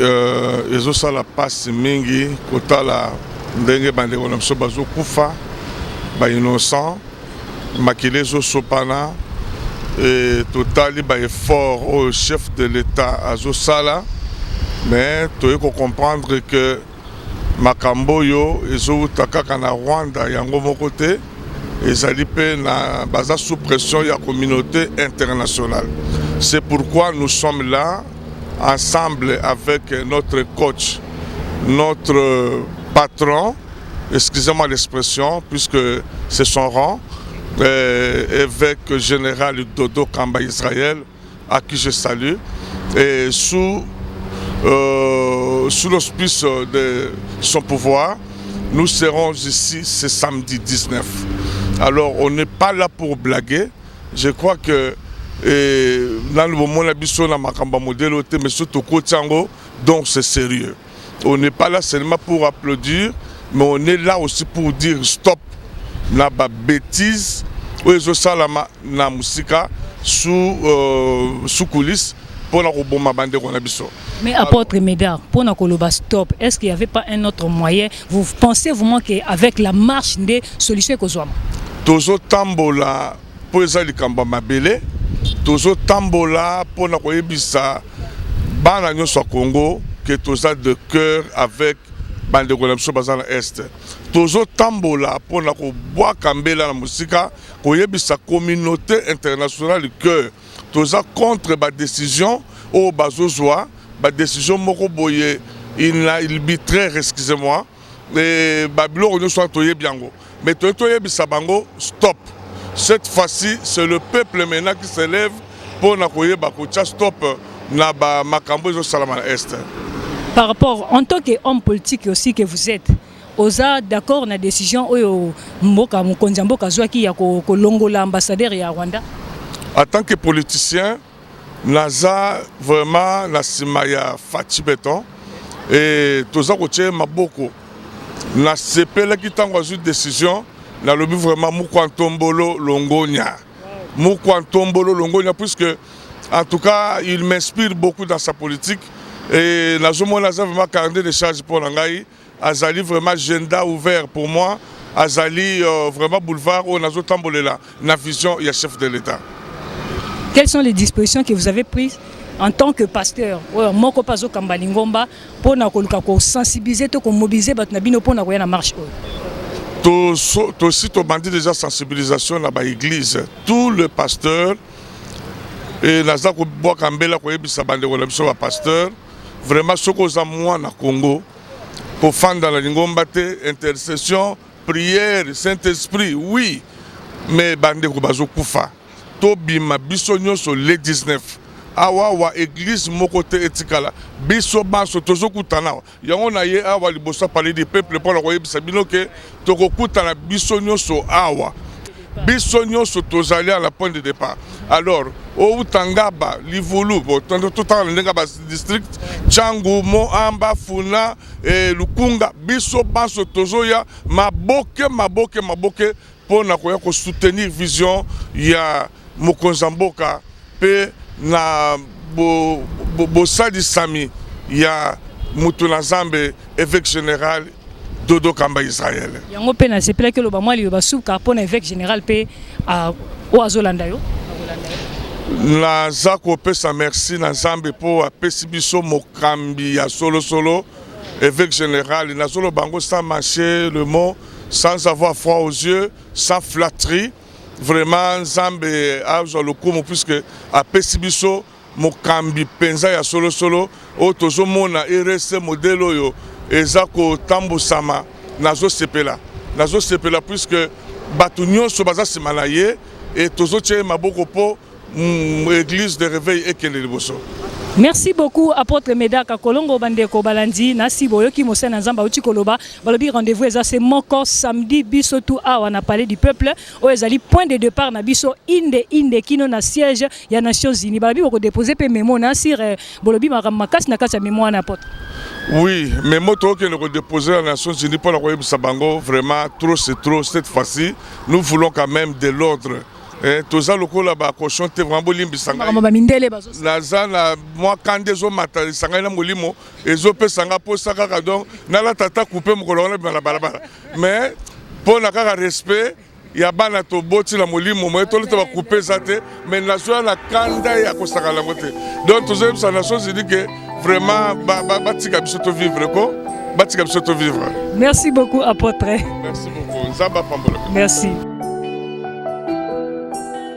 Speaker 1: ils ont ça la passe mingi, kota la ndenge bande on so bazo kufa, ba innocent, makile zo sopana et totali ba effort au chef de l'État azo sala mais tu peux comprendre que makambo yo ezouta kaka na Rwanda yango moko te ezali pe na baza sous pression ya communauté internationale. C'est pourquoi nous sommes là ensemble avec notre coach, notre patron, excusez-moi l'expression puisque c'est son rang, évêque général Dodo Kamba Israël, à qui je salue, et sous l'auspice de son pouvoir, nous serons ici ce samedi 19. Alors on n'est pas là pour blaguer. Je crois que dans le moment où na makamba modèle mais surtout Kotiango, donc c'est sérieux. On n'est pas là seulement pour applaudir, mais on est là aussi pour dire stop na ba bêtise ou ezosalama na musika sous coulisses pour la roboma bande qu'on a biso.
Speaker 3: Mais apôtre Médard, pour Nakoloba stop, est-ce qu'il n'y avait pas un autre moyen? Vous pensez vraiment qu'avec la marche des solutions que soit
Speaker 1: Tozo tambola pour ezali kamba mabele, tozo tambola pour na koyebisa bana nyonso Congo que toza de cœur avec bande ko bazana est. Tozo tambola pour na ko boa kambela na musika koyebisa communauté internationale que toza contre ba décision au bazozwa ba décision moko boye arbitraire, excusez-moi, et babilo on soit toye biango. Mais toye bisabango stop. Cette fois-ci, c'est le peuple maintenant qui se lève pour na koye ba ko stop na ba makambo zo salama est.
Speaker 3: Par rapport en tant qu'homme politique aussi que vous êtes, oza d'accord na décision oyo mboka mokonzi mboka zwaki ya ko longola ambassadeur ya Rwanda?
Speaker 1: En tant que politicien, naza vraiment na simaya Fati Beton et toza kotie maboko na sepela ki tango azu décision na lobi vraiment Mukwantombolo Longonia. Mukwantombolo Longonia puisque en tout cas il m'inspire beaucoup dans sa politique et nazomona za vraiment carnet de charge pour ngai azali vraiment agenda ouvert pour moi azali vraiment boulevard où nazo tambolela na vision ya chef de l'État.
Speaker 3: Quelles sont les dispositions que vous avez prises en tant que pasteur moko pazo kambalingomba pour na koluka ko sensibiliser to ko mobiliser bat na bino pour na koya na marche
Speaker 1: aussi to bandi déjà sensibilisation na ba église tout le pasteur et naza ko boa kambela ko yebisa bande ko lemso ba pasteur vraiment soko za moi na Congo pour fanda la lingomba te intercession prière Saint-Esprit oui mais bande ko bazo kufa to bima biso nyonso le 19 awa wa église moko te etikala biso banso tozo kutana yango na ye awa liboso parler du peuple pour la koyebisa bino ke toko kutana biso nyonso awa biso nyonso tozali à la point de départ. Alors au Tangaba Livulu tout en ndenge ba district Changu Moamba Funa et Lukunga biso banso tozo ya maboke pour na koya ko soutenir vision ya Mokonzamboka pe na bosali sami ya Mutuna Zambe évêque général Dodo Kamba Israël.
Speaker 3: Yango pe na sepela ke loba mwali yoba sou carpon évêque général pe a oazolanda yo.
Speaker 1: Na zako pesa merci na Zambe po apesi biso mokambi ya solo évêque général na solo bango sans mâcher le mot, sans avoir froid aux yeux, sans flatterie. Vraiment Zambe a le coup puisque apesi biso mokambi penza ya solo o tozo mona RSC modèle yo ezako tambosama nazo sepela puisque batu nyonso baza simana ye et tozo tie maboko po église de réveil ekele liboso.
Speaker 3: Merci beaucoup apôtre Médard Kakolongo bandeko balandi nasi boyoki mosena nzamba uti koloba balobi rendez-vous eza moko samedi biso tout awa na palais du peuple o ezali point de départ na biso inde kino na siège ya Nations Unies balobi boko déposer pe mémo na sir bolobi makasi na kati ya mémoire na apôtre.
Speaker 1: Oui, mais moi qui nous déposer à Nations Unies pour la Royaume Sabango vraiment trop c'est trop cette fois-ci nous voulons quand même de l'ordre. Toza lokola ba cochon te vraiment limbi sanga naza na moi kande zo mata sanga na molimo ezo pe sanga po saka ka donc na la tata couper mokolo na balabala mais pour na kaka respect ya bana to boti na molimo mo to le to ba couper zate mais na zo na kanda ya ko saka la mote donc toza sa Nations Unies que vraiment batika biso to vivre ko batika biso to vivre.
Speaker 3: Merci beaucoup apôtre.
Speaker 1: Merci beaucoup. Nzamba pambola.
Speaker 3: Merci.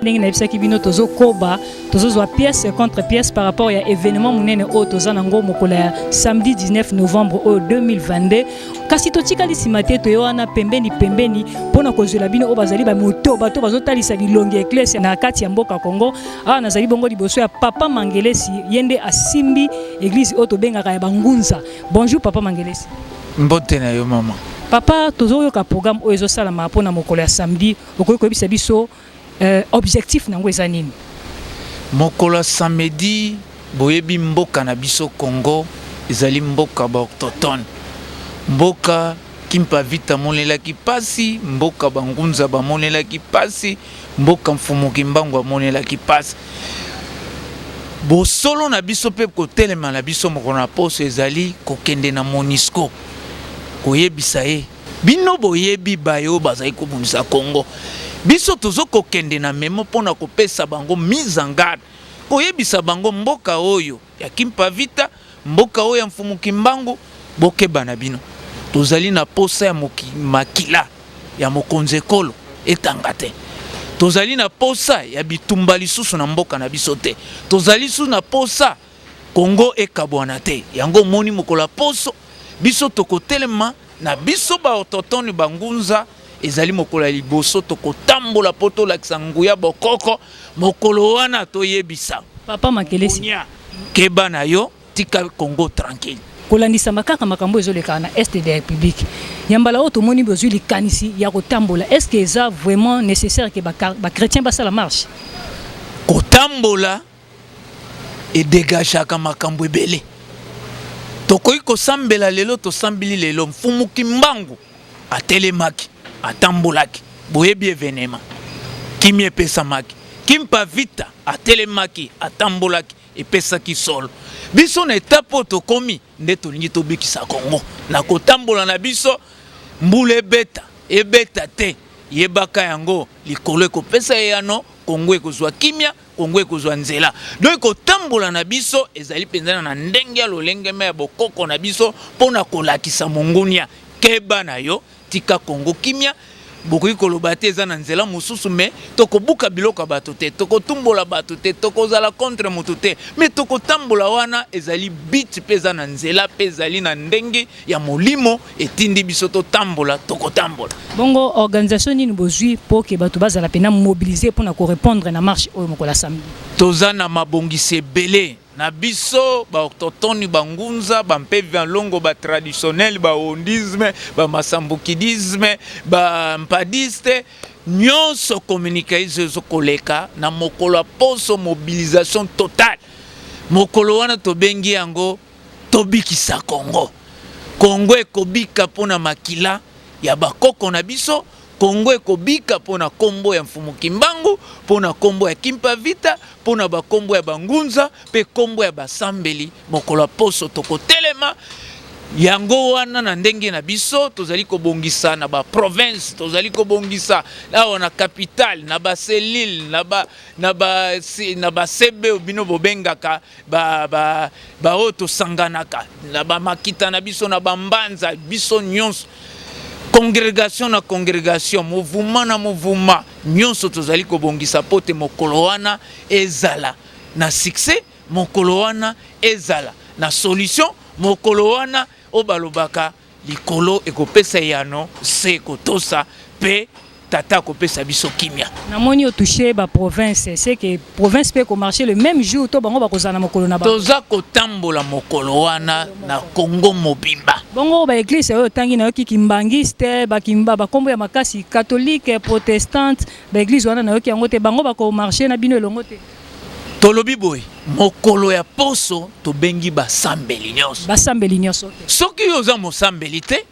Speaker 3: Ndenge na bisaki bino tozo koba tozo zwa pièce contre pièce par rapport à événement munene o toza nango mokola samedi 19 novembre 2022 kasi totikali simate to yoana pembeni pona kozela bino o bazali ba moto bato bazotalisa bilongi église na kati ya mboka Congo a nazali bongo liboso ya papa Mangelesi yende asimbi église o to bengaka ya bangunza. Bonjour papa Mangelesi.
Speaker 4: Mbote na yo mama.
Speaker 3: Papa tozo yoka programme o ezo sala ma pona mokola ya samedi okoki ko bisa biso objectif nango eza nini?
Speaker 4: Mokolo samedi boyebi mboka na biso Congo ezali mboka ba autochtone. Mboka kimpa vita monela ki pasi, mboka bangunza ba monela ki pasi, mboka mfumu kimbango monela ki pasi. Bo solo na biso pe ko telema na biso mokona poso ezali kokende na Monisco. Koyebisa ye. Bino boyebi bayo bazali ko bumisa Congo. Biso tozo kokende na memo pona kopesa bango mise en garde. Koyebisa bango mboka oyo ya kimpa vita, mboka oyo ya mfumu kimbangu bokeba na bino. Tozali na posa ya makila ya mokonze kolo etanga te. Tozali na posa ya bitumba lisusu na mboka na biso te. Tozali su na posa Congo ekabwana te. Yango moni mokola poso biso tokotelema na biso ba autochtone bangunza ezali mokola liboso tokotambola poto lakisa nguya bokoko mokolo wana toyebisa.
Speaker 3: Papa Mangelesi
Speaker 4: keba na yo tika Congo tranquille.
Speaker 3: Kolandisa makaka makambo ezoleka na est de la République. Yambala oto moni bozwi likanisi ya kotambola. Est-ce que ça vraiment nécessaire que ba chrétien basa la marche?
Speaker 4: Kotambola et dégager makambo ebele. Tokoyi ko sambela lelo to sambili lelo mfumu kimbangu atelemaki atambolaki boyebi evenema kimi epesamaki kimpa vita atelemaki atambolaki epesaki solo biso na etape tokomi nde tolingi tobikisa Congo na kotambola na biso mbula ebeta te yebaka yango likolo ekopesa yano Congo ekozwa kimia Congo ekozwa nzela donc kotambola na biso ezali penzana na ndenge ya lolenge ya bokoko na biso pona kolakisa mongunia keba na yo tika Congo kimia bokoki koloba te eza na nzela mosusu me tokobuka biloko bato te tokotumbola bato te tokozala contre moto te me tokotambola wana ezali bit mpe eza na nzela mpe ezali na ndenge ya molimo etindi biso totambola tokotambola.
Speaker 3: Bongo organisation nini bozwi po ke bato bazala pena mobiliser pona ko répondre na marche oyo mokola samedi?
Speaker 4: Toza na mabongisi ebele na biso ba autochtone bangunza ba mpevi longo ba traditionnel ba ondisme ba masambukidisme ba mpadiste nyonso communication zo koleka na mokolo poso mobilisation totale mokolo wana to bengi yango tobikisa Congo ekobika pona makila ya bakoko na biso Congo ekobika pona kombo ya mfumu kimbangu pona kombo ya kimpa vita pona ba kombo ya bangunza pe kombo ya basambeli mokolo poso tokotelema yango wana na ndenge na biso tozali kobongisa na ba province tozali kobongisa na na capitale na ba selile na ba sebe bino bobengaka ba oto sanganaka na ba makita na biso na ba mbanza biso nyonso congrégation na congrégation mouvement na mouvement nyonso tozali kobongisa pote mokolo wana ezala na succès mokolo wana ezala na solution mokolo wana obalobaka likolo ekopesa yano se kotosa pe tata kopesa biso kimia
Speaker 3: na moni o toucher ba province c'est que province peut marcher le même jour to bango bakozana mokolo na ba
Speaker 4: toza kotambola mokolo wana na Congo mobimba
Speaker 3: bongo ba église oyo tangi na yoki kimbangiste ba kimba ba kombo ya makasi catholique protestante ba église wana na yoki yango te bango bako marcher na bino elongo te
Speaker 4: tolobi boy mokolo ya poso to bengi basambeli nyonso soki oza mosambeli te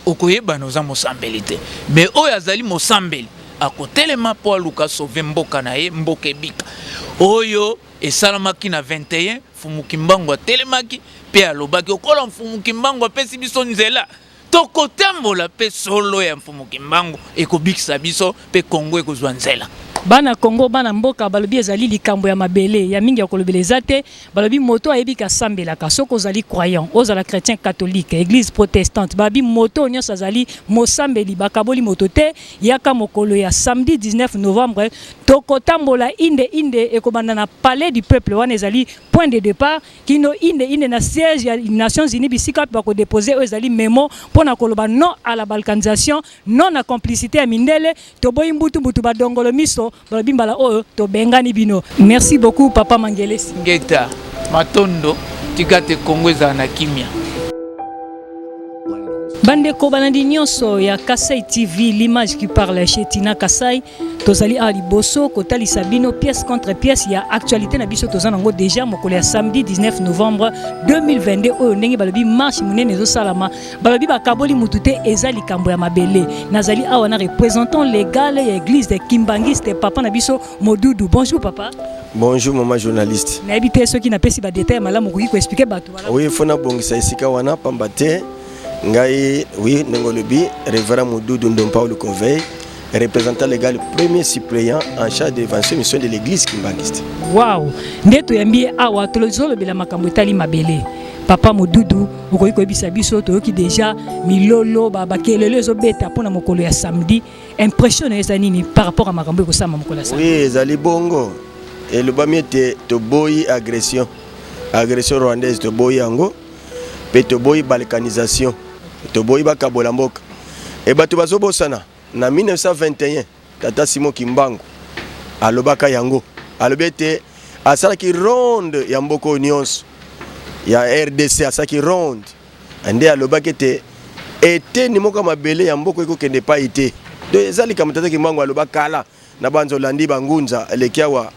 Speaker 4: okoyeba noza mosambeli te mais oyo azali mosambeli akotelema po aluka sauve mboka na ye mboka ebika oyo esalamaki na 21 mfumu kimbangu atelemaki pe alobaki okola mfumu kimbangu apesi biso nzela tokotambola pe solo ya mfumu kimbangu ekobikisa biso pe Congo ekozwa nzela
Speaker 3: bana Congo bana mboka balobi ezali likambo ya mabele ya mingi ya kolobeleza te balobi moto ayebi ka sambelaka soko ozali croyant ozala chrétien catholique église protestante babi moto nyonso azali mosambeli bakaboli moto te yaka mokolo ya samedi 19 novembre tokotambola inde ekobanda na palais du peuple wana ezali point de départ kino inde na siège ya Nations Unies bisika pa ko déposer ezali memo pona koloba non à la balkanisation non à complicité ya mindele toboyi mbutu badongolo miso balobimbala oyo to bengani bino. Merci beaucoup papa Mangelesi
Speaker 4: Ngeta matondo tigate Kongo za na kimia
Speaker 3: bandeko banandi nyonso ya Kasai TV l'image qui parle chez Tina Kasai tozali a liboso kotalisa bino pièce contre pièce ya actualité na biso tozanango déjà mokolo ya samedi 19 novembre 2022 oyo ndenge balobi marche munene zo salama balobi bakaboli mutute eza likambo ya mabele nazali awa na représentant légal ya église de Kimbangiste papa na biso Modudu. Bonjour papa.
Speaker 6: Bonjour maman journaliste.
Speaker 3: Na habité ceux qui n'a pas si ba détail malamu ko expliquer bato wala.
Speaker 6: Oui, fona bongisa isika wana pambate ngai oui ngolobi révérend Modudu Ndompaulu Conveil représentant légal premier suppléant en charge de l'évangélisation de l'église Kimbangiste.
Speaker 3: Wow, ndeto yambi awa tolozolo bela makambo etali mabele. Papa Modudu okoki koyebisa biso toyoki déjà milolo bakelelo ezobeta pona mokolo ya samedi impressionné eza nini par rapport à makambo ekosama mokolo ya samedi.
Speaker 6: Oui, ezali bongo et le bamiete to boyi agression rwandaise to boyi yango pe to boyi balkanisation to boyi bakabola mboka et bato bazobosana na 1921 tata Simon Kimbangu alobaka yango alobete asalaki ronde ya mboko nyonso ya RDC asaki ronde ande alobaki te ete ni moko mabele ya mboko ekokende pa ite do ezali kama tata Kimbangu alobaka la na banzo landi bangunza elekiawa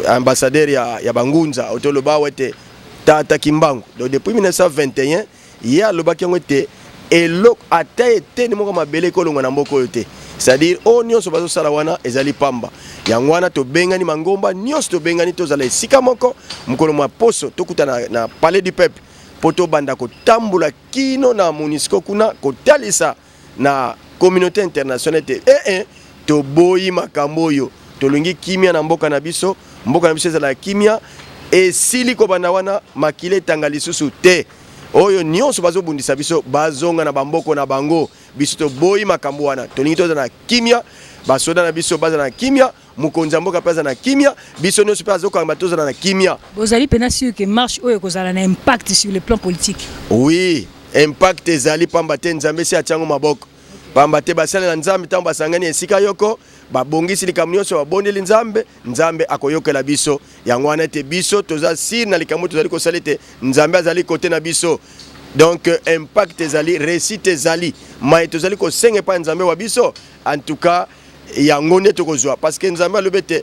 Speaker 6: ambassadeur ya bangunza otoloba wete tata Kimbangu donc depuis 1921 ya alobaki yango te elok ata ete ni moko mabele kolonga na mboko yote c'est-à-dire o nyonso bazo sala wana ezali pamba yango wana to bengani mangomba nyonso to bengani to zala esika moko mukolo mwa poso tokuta na palais du peuple poto banda ko tambula kino na MONUSCO kuna ko talisa na communauté internationale te to boyi makambo yo to lungi kimia na mboka na biso zala kimia esili ko banda wana makile tanga lisusu te oyo nyonso bazobundisa biso bazonga na bamboko na bango biso to boyi makambo wana tolingi toza na kimia basoda na biso baza na kimia mukonza mboka paza na kimia biso nyonso pe azokanga toza na kimia.
Speaker 3: Bozali pena sûr que marche oyo kozala na impact sur le plan politique.
Speaker 6: Oui, impact ezali pamba te nzambe si atiango maboko pamba te basala na nzambe tambo basangani esika yoko babongisi likambo nyonso babondeli nzambe akoyokela biso yango wana te biso toza sir na likambo tozali kosala te nzambe azali kote na biso donc impact ezali réussite ezali mai tozali kosenga pa nzambe wa biso en tout cas yango nde tokozwa parce que nzambe alobi te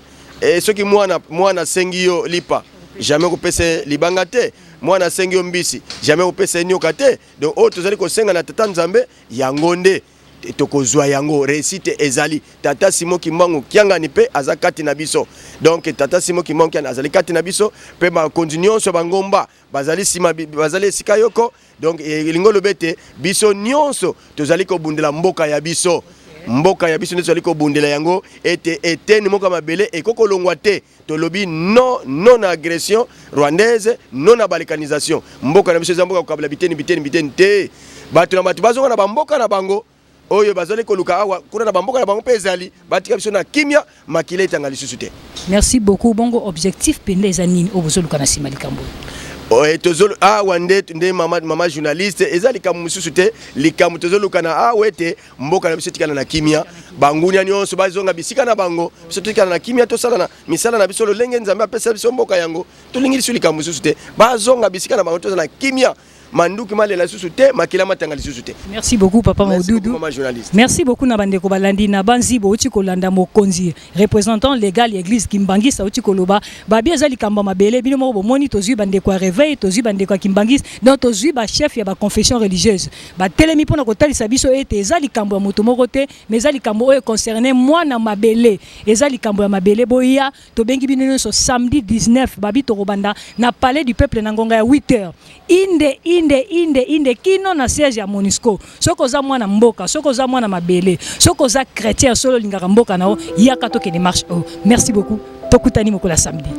Speaker 6: soki mwana sengi yo lipa jamais kopesa libanga te mwana sengi yo mbisi jamais kopesa nyoka te donc o tozali kosenga na tata nzambe yango nde tokozwa yango réussite ezali tata Simon Kimbangu kiangani pe azakati na biso donc tata Simon Kimbangu kiangani azali kati na biso pe ba continuer so bangomba bazali sima bazali esika yoko donc elingo lobete biso nyonso tozali ko bundela mboka ya biso tozali ko bundela yango ete ni moka mabele ekokolongwa te tolobi non agression rwandaise non à balkanisation mboka na biso za mboka kokabla biteni te bato na bato bazonga na bamboka na bango oyo bazali koluka awa kuna na bamboka na bango pezali batika biso na kimia makile tanga lisusu te.
Speaker 3: Merci beaucoup bongo objectif pende ezanini obozoluka na sima likambo
Speaker 6: tozolo awa nde mama journaliste ezali kamu mususu te likambo tozoluka na awete mboka na biso tikana na kimia bangunya nyonso bazonga bisika na bango biso tikana na kimia to sala na misala na biso lolenge nzambe apesa biso mboka yango tolingi lisu likambo mususu te bazonga bisika na bango to na kimia manduki malela susu te makila matanga lisusu te.
Speaker 3: Merci beaucoup papa Modudu. Merci beaucoup na bandeko balandi na banzibo uti kolanda mokonzi représentant légal église Kimbangiste uti koloba babi ezali kamba mabele bino mo bomoni tozui bandeko a réveil tozui bandeko Kimbangiste donc tozui ba chef ya ba confession religieuse ba telemi pona kotalisa biso ete ezali kamba moto moko te mais ezali kamba oyo concerné moi na mabele ezali kamba ya mabele boya to bengi bino so samedi 19 babi to robanda na palais du peuple na ngonga ya 8h inde inde kino na siège ya Monisco soko za mwana mboka soko za mwana mabele soko za chrétien solo lingaka mboka nao yaka to ke démarche. Merci beaucoup. Tokutani mokola samedi.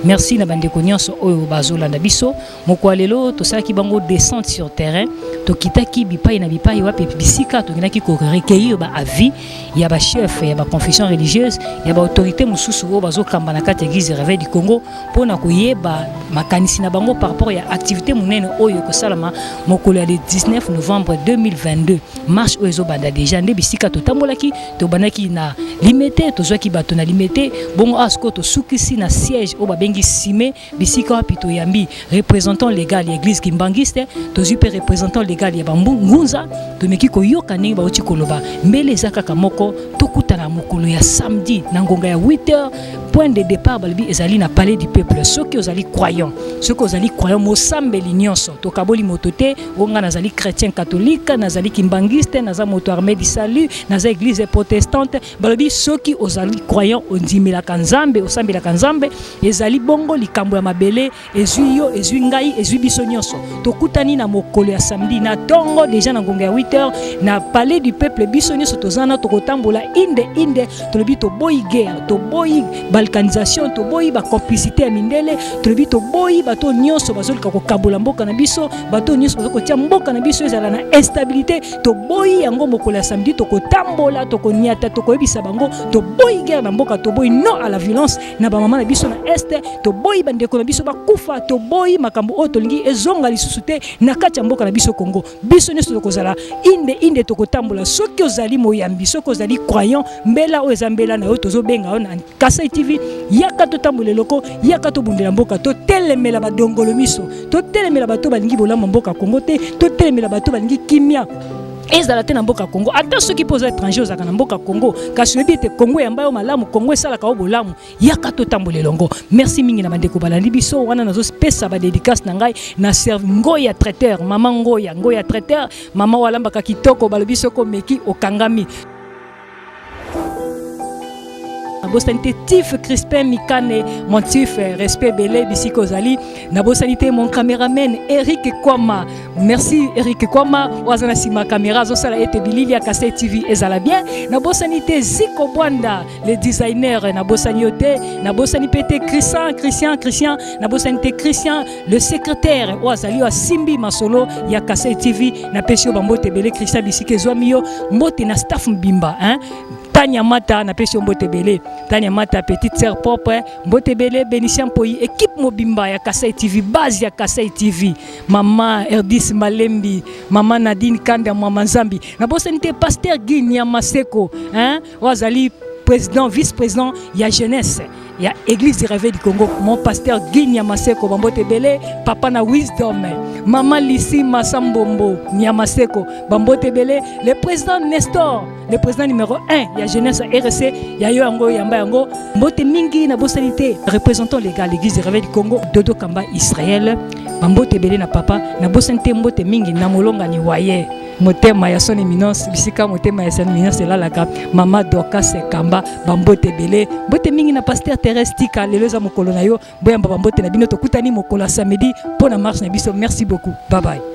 Speaker 3: Merci na bandeko nyonso oyo bazolanda biso moko lelo tosaki bango descente sur terrain tokitaki bipai na bipai wapi bisika tokinaki ko recueillir ba avis ya ba chef ya ba confession religieuse ya ba autorité mususu oyo bazokamba na kati église Réveil du Congo pona koyeba makanisi na bango par rapport ya activité munene oyo ko salama mokolo ya le 19 novembre 2022 marche oyo ezobanda déjà nde bisika totambolaki tobanaki na limité tozwaki bato na limité bongo asko to sukisi na siège oyo bengi Simé bisika wapi toyambi représentant légal ya église kimbangiste tozupe représentant légal ya bambu ngunza tomeki koyoka ndenge bauti koloba mbele ezaka kamoko tokutana mokolo ya samedi na ngonga ya 8h point de départ balbi ezali na palais du peuple soki ozali croyant mosambeli nyonso tokaboli motote onga nazali chrétien catholique nazali kimbangiste naza moto armée du salut naza église protestante balbi soki ozali croyant ondimelaka nzambe osambelaka nzambe ezali bongo likambo ya mabele ezui yo ezui ngai ezui biso nyonso tokutani na mokolo ya samedi na tongo déjà na ngonga ya 8h na palais du peuple biso nyonso tozana tokotambola inde tolobi toboyi guerre toboyi balkanisation toboyi ba complicité ya mindele tolobi toboyi bato nyonso bazolika kokabola mboka na biso bato nyonso bazokotia mboka na biso ezala na instabilité toboyi yango mokolo ya samedi tokotambola tokoniata tokoyebisa bango toboyi guerre na mboka toboyi non à la violence na ba mama na biso na este toboyi bandeko na biso bakufa toboyi makambo oyo tolingi ezonga lisusu te na kati ya mboka na biso Congo biso nyonso tokozala inde tokotambola soki ozali moyambi soki ozali croyant mbela oyo eza mbela na oyo tozobenga oyo na Kasai TV yaka totambola loko yaka tobundela mboka totelemela badongolo miso totelemela bato balingi bolamba mboka Congo te totelemela bato balingi kimia ezala te na mboka Congo ata soki poza étranger ozaka na mboka Congo kasi oyebi ete Congo yamba yo malamu Congo esalaka o bolamu yaka totambola longo. Merci mingi na bandeko balandi biso wana nazopesa ba dédicace na ngai na serve Ngoya traiteur mama Ngoya traiteur mama walambaka kitoko balobi soko meki okangami Nabosanité Tif Crispin Mikane, mon Tif, respect belé, bisiko zali. Nabosanité mon caméraman Eric Kwama. Merci Eric Kwama. Wazana si ma caméra zosala ete bililia Kasai TV ezala bien. Nabosanité Ziko Bwanda, le designer. Nabosanité, Nabosanité Christian. Nabosanité Christian, le secrétaire. Wazali wa Simbi Masolo ya Kasai TV. Na pesio bambote belé Christian bisike zoamio. Mbote na staff mbimba, hein. Tanya Mata na pesio mbote belé. Tanya Mata petite sœur propre mbote belé Bénitian Poyi équipe mobimba ya Kasai TV base ya Kasai TV mama Erdis Malembi mama Nadine Kanda mama Nzambi na bosanité pasteur Guy Nyamaseko hein wazali président vice-président ya jeunesse ya église du Réveil du Congo mon pasteur Guy Nyamaseko bambote belé papa na wisdom maman Lissi Masambombo Nyamaseko bambote belé le président Nestor le président numéro 1 ya jeunesse RC ya yo yango yamba yango mbote mingi na bosanité représentant légal l'église du Réveil du Congo Dodo Kamba Israël bambote belé na papa na bosanité mbote mingi na molonga ni waye motema ya son éminence bisika motema ya son éminence elalaka mama Dorcas Kamba bambote belé mbote mingi na pasteur Thérèse Tika lelo za mokolo na yo boyamba bambote na bino tokutani mokolo samedi pour la marche na biso. Merci beaucoup, bye bye.